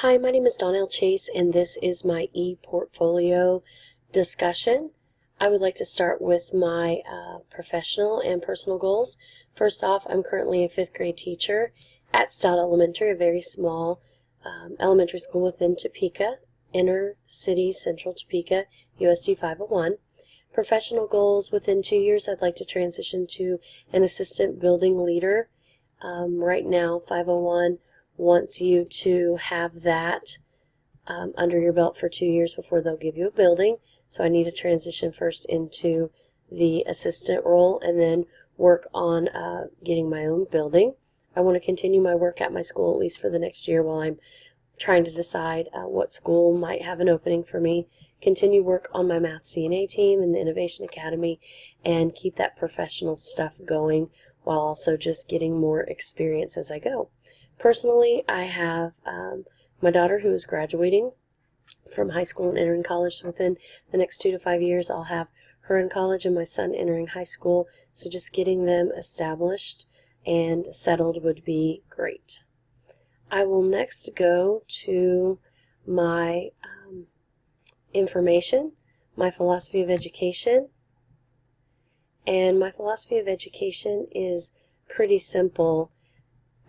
Hi, my name is Donnell Chase, and this is my ePortfolio discussion. I would like to start with my professional and personal goals. First off, I'm currently a 5th grade teacher at Stout Elementary, a very small elementary school within Topeka, inner city, central Topeka, USD 501. Professional goals: within 2 years, I'd like to transition to an assistant building leader. Right now, 501 wants you to have that under your belt for 2 years before they'll give you a building. So I need to transition first into the assistant role and then work on getting my own building. I want to continue my work at my school at least for the next year while I'm trying to decide what school might have an opening for me. Continue work on my Math CNA team and the Innovation Academy and keep that professional stuff going while also just getting more experience as I go. Personally, I have my daughter who is graduating from high school and entering college. So within the next 2 to 5 years, I'll have her in college and my son entering high school. So just getting them established and settled would be great. I will next go to my information, my philosophy of education. And my philosophy of education is pretty simple.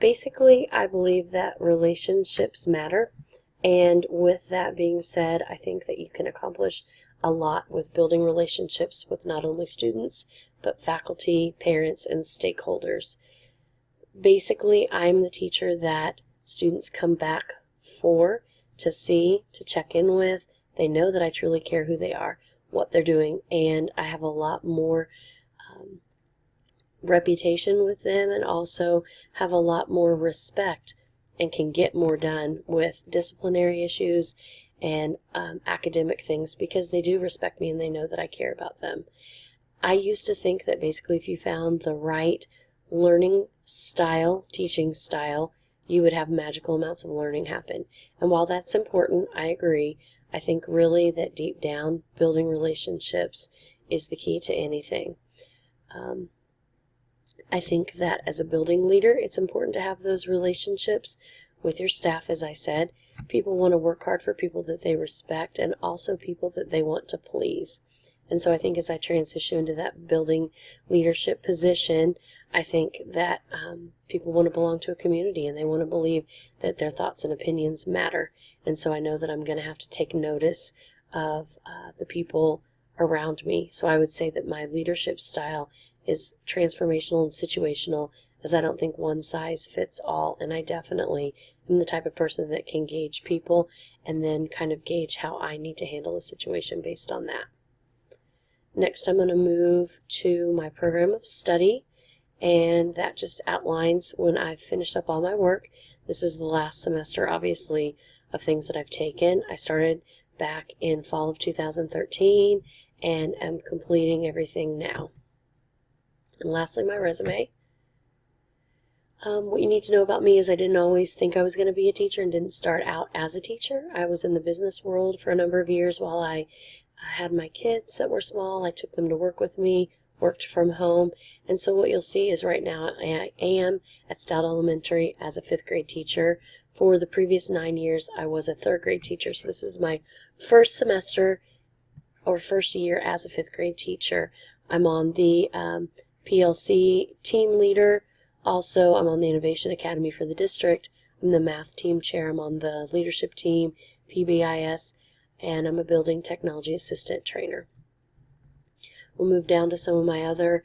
Basically, I believe that relationships matter, and with that being said, I think that you can accomplish a lot with building relationships with not only students, but faculty, parents, and stakeholders. Basically, I'm the teacher that students come back for, to see, to check in with. They know that I truly care who they are, what they're doing, and I have a lot more reputation with them and also have a lot more respect and can get more done with disciplinary issues and academic things because they do respect me and they know that I care about them. I used to think that basically if you found the right learning style, teaching style, you would have magical amounts of learning happen. And while that's important, I agree. I think really that deep down, building relationships is the key to anything. I think that as a building leader, it's important to have those relationships with your staff, as I said. People want to work hard for people that they respect and also people that they want to please. And so I think as I transition into that building leadership position, I think that people want to belong to a community and they want to believe that their thoughts and opinions matter. And so I know that I'm going to have to take notice of the people around me. So I would say that my leadership style is transformational and situational, as I don't think one size fits all, and I definitely am the type of person that can gauge people and then kind of gauge how I need to handle a situation based on that. Next, I'm going to move to my program of study, and that just outlines when I've finished up all my work. This is the last semester, obviously, of things that I've taken. I started back in fall of 2013 and am completing everything now. And lastly, my resume. What you need to know about me is I didn't always think I was going to be a teacher and didn't start out as a teacher. I was in the business world for a number of years while I had my kids that were small. I took them to work with me, worked from home, and so what you'll see is right now I am at Stout Elementary as a 5th grade teacher. For the previous 9 years, I was a 3rd grade teacher, so this is my first semester or first year as a 5th grade teacher. I'm on the PLC team leader. Also, I'm on the Innovation Academy for the district. I'm the math team chair. I'm on the leadership team, PBIS, and I'm a building technology assistant trainer. We'll move down to some of my other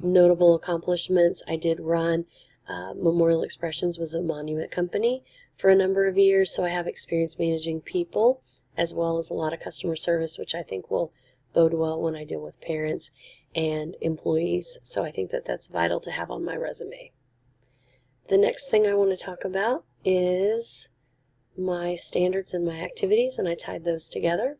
notable accomplishments. I did run Memorial Expressions, was a monument company for a number of years, so I have experience managing people as well as a lot of customer service, which I think will bode well when I deal with parents and employees, so I think that that's vital to have on my resume. The next thing I want to talk about is my standards and my activities, and I tied those together.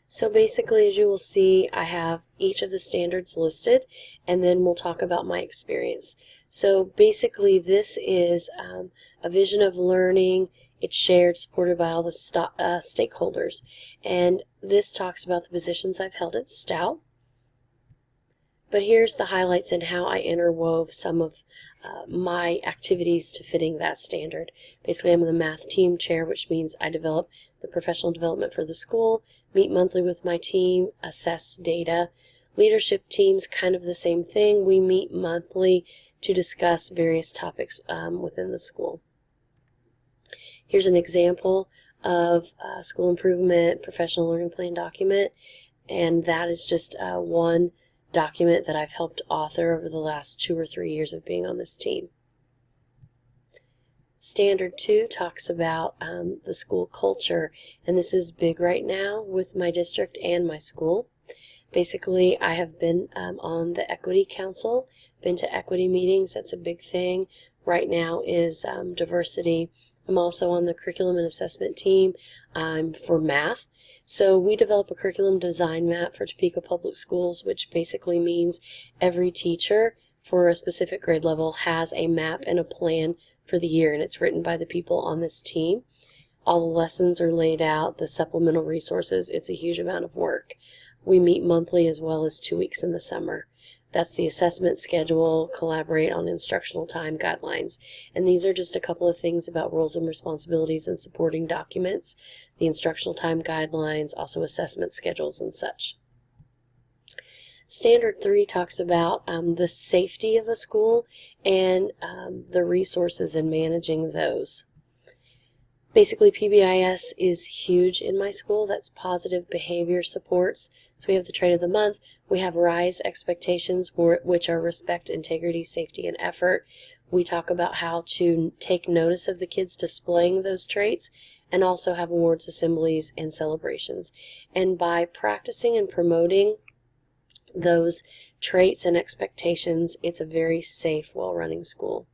So basically, as you will see, I have each of the standards listed, and then we'll talk about my experience. So basically, this is a vision of learning. It's shared, supported by all the stakeholders. And this talks about the positions I've held at Stout. But here's the highlights and how I interwove some of my activities to fitting that standard. Basically, I'm the math team chair, which means I develop the professional development for the school, meet monthly with my team, assess data. Leadership team's kind of the same thing. We meet monthly to discuss various topics within the school. Here's an example of a school improvement professional learning plan document, and that is just one document that I've helped author over the last 2 or 3 years of being on this team. Standard 2 talks about the school culture, and this is big right now with my district and my school. Basically, I have been on the Equity Council, been to equity meetings. That's a big thing. Right now is diversity. I'm also on the curriculum and assessment team for math. So we develop a curriculum design map for Topeka Public Schools, which basically means every teacher for a specific grade level has a map and a plan for the year, and it's written by the people on this team. All the lessons are laid out, the supplemental resources. It's a huge amount of work. We meet monthly as well as 2 weeks in the summer. That's the assessment schedule, collaborate on instructional time guidelines. And these are just a couple of things about roles and responsibilities and supporting documents, the instructional time guidelines, also assessment schedules and such. Standard 3 talks about the safety of a school and the resources in managing those. Basically, PBIS is huge in my school. That's positive behavior supports. So we have the trait of the month. We have RISE expectations, which are respect, integrity, safety, and effort. We talk about how to take notice of the kids displaying those traits and also have awards, assemblies, and celebrations. And by practicing and promoting those traits and expectations, it's a very safe, well-running school.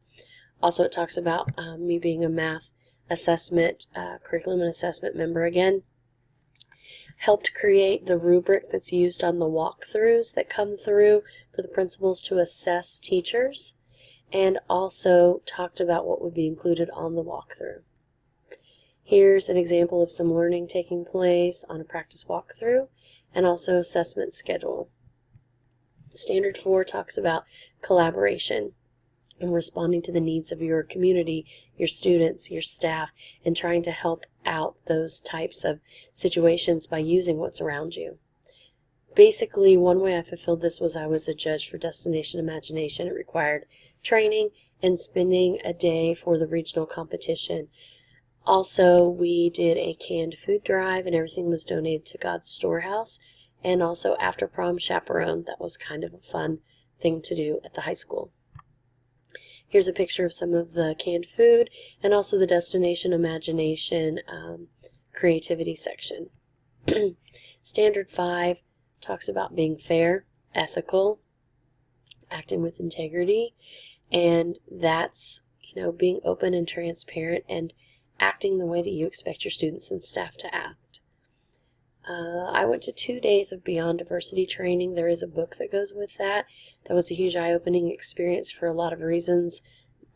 Also, it talks about me being a math assessment, curriculum and assessment member again. Helped create the rubric that's used on the walkthroughs that come through for the principals to assess teachers, and also talked about what would be included on the walkthrough. Here's an example of some learning taking place on a practice walkthrough, and also assessment schedule. Standard 4 talks about collaboration and responding to the needs of your community, your students, your staff, and trying to help out those types of situations by using what's around you. Basically, one way I fulfilled this was I was a judge for Destination Imagination. It required training and spending a day for the regional competition. Also, we did a canned food drive, and everything was donated to God's Storehouse, and also after prom chaperone. That was kind of a fun thing to do at the high school. Here's a picture of some of the canned food and also the Destination Imagination creativity section. Standard 5 talks about being fair, ethical, acting with integrity, and that's, being open and transparent and acting the way that you expect your students and staff to act. I went to 2 days of Beyond Diversity training. There is a book that goes with that. That was a huge eye-opening experience for a lot of reasons.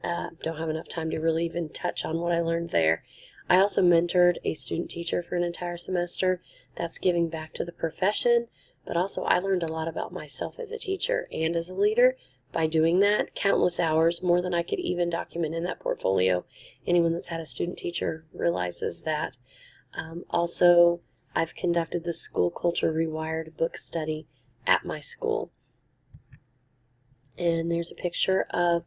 Don't have enough time to really even touch on what I learned there. I also mentored a student teacher for an entire semester. That's giving back to the profession, but also I learned a lot about myself as a teacher and as a leader by doing that. Countless hours, more than I could even document in that portfolio. Anyone that's had a student teacher realizes that. Also, I've conducted the School Culture Rewired book study at my school. And there's a picture of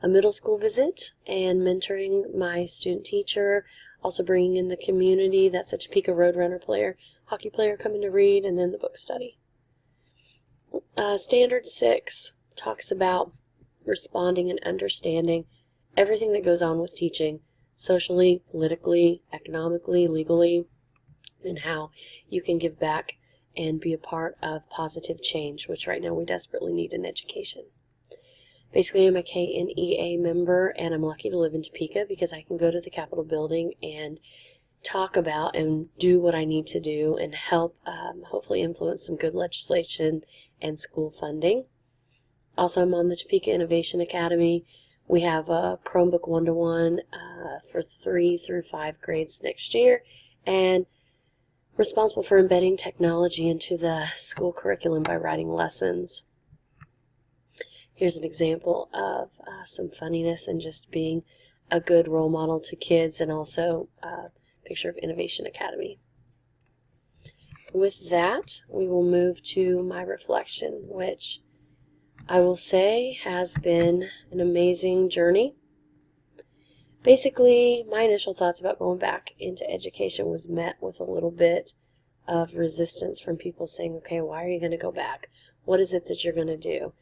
a middle school visit and mentoring my student teacher, also bringing in the community. That's a Topeka Roadrunner player, hockey player coming to read, and then the book study. Standard 6 talks about responding and understanding everything that goes on with teaching, socially, politically, economically, legally, and how you can give back and be a part of positive change, which right now we desperately need in education. Basically, I'm a KNEA member, and I'm lucky to live in Topeka because I can go to the Capitol building and talk about and do what I need to do and help hopefully influence some good legislation and school funding. Also, I'm on the Topeka Innovation Academy. We have a Chromebook 1-to-1 for 3 through 5 grades next year, and responsible for embedding technology into the school curriculum by writing lessons. Here's an example of some funniness and just being a good role model to kids, and also a picture of Innovation Academy. With that, we will move to my reflection, which I will say has been an amazing journey. Basically, my initial thoughts about going back into education was met with a little bit of resistance from people saying, okay, why are you going to go back? What is it that you're going to do?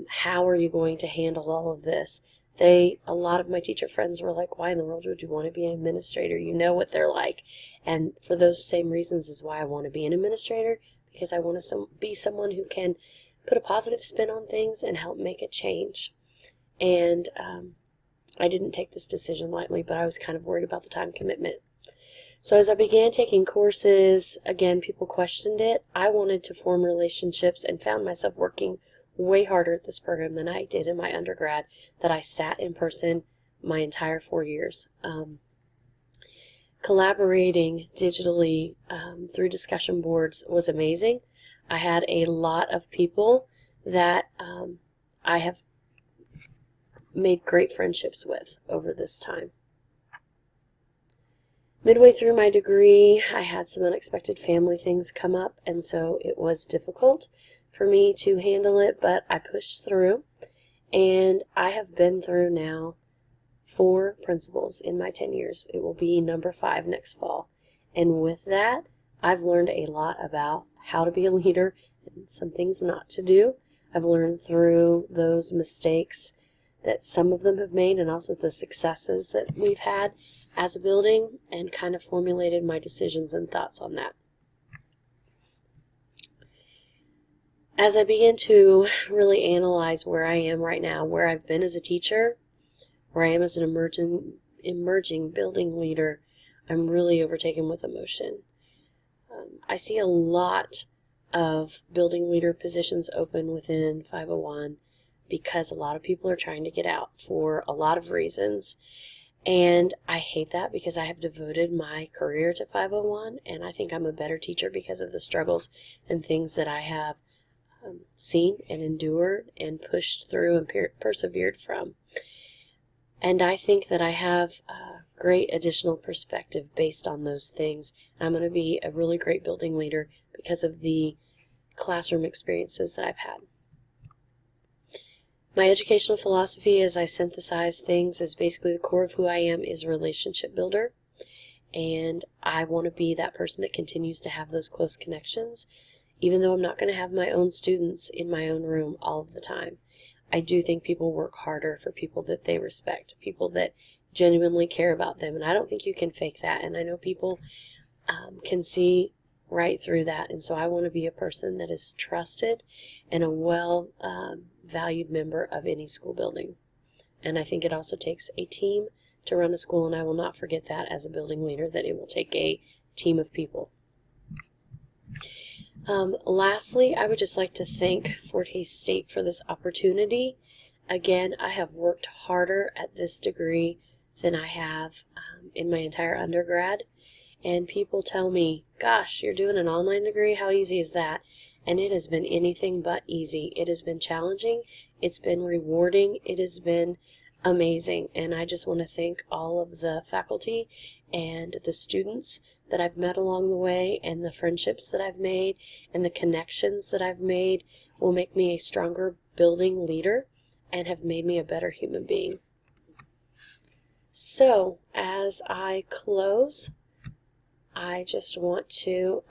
How are you going to handle all of this? A lot of my teacher friends were like, why in the world would you want to be an administrator? You know what they're like. And for those same reasons is why I want to be an administrator, because I want to be someone who can put a positive spin on things and help make a change. And I didn't take this decision lightly, but I was kind of worried about the time commitment. So as I began taking courses, again, people questioned it. I wanted to form relationships and found myself working way harder at this program than I did in my undergrad, that I sat in person my entire 4 years. Collaborating digitally through discussion boards was amazing. I had a lot of people that I have made great friendships with over this time. Midway through my degree, I had some unexpected family things come up, and so it was difficult for me to handle it, but I pushed through, and I have been through now 4 principals in my 10 years. It will be number 5 next fall. And with that, I've learned a lot about how to be a leader and some things not to do. I've learned through those mistakes that some of them have made, and also the successes that we've had as a building, and kind of formulated my decisions and thoughts on that. As I began to really analyze where I am right now, where I've been as a teacher, where I am as an emerging building leader, I'm really overtaken with emotion. I see a lot of building leader positions open within 501 because a lot of people are trying to get out for a lot of reasons. And I hate that, because I have devoted my career to 501, and I think I'm a better teacher because of the struggles and things that I have seen and endured and pushed through and persevered from. And I think that I have great additional perspective based on those things. I'm going to be a really great building leader because of the classroom experiences that I've had. My educational philosophy, as I synthesize things, is basically the core of who I am is a relationship builder. And I want to be that person that continues to have those close connections, even though I'm not going to have my own students in my own room all of the time. I do think people work harder for people that they respect, people that genuinely care about them. And I don't think you can fake that. And I know people can see right through that. And so I want to be a person that is trusted and a well valued member of any school building. And I think it also takes a team to run a school, and I will not forget that as a building leader, that it will take a team of people. Lastly, I would just like to thank Fort Hays State for this opportunity. Again, I have worked harder at this degree than I have in my entire undergrad. And people tell me, gosh, you're doing an online degree? How easy is that? And it has been anything but easy. It has been challenging. It's been rewarding. It has been amazing. And I just want to thank all of the faculty and the students that I've met along the way, and the friendships that I've made, and the connections that I've made will make me a stronger building leader and have made me a better human being. So, as I close, I just want to,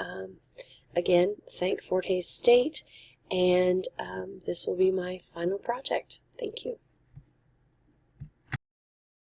again, thank Fort Hays State, and this will be my final project. Thank you.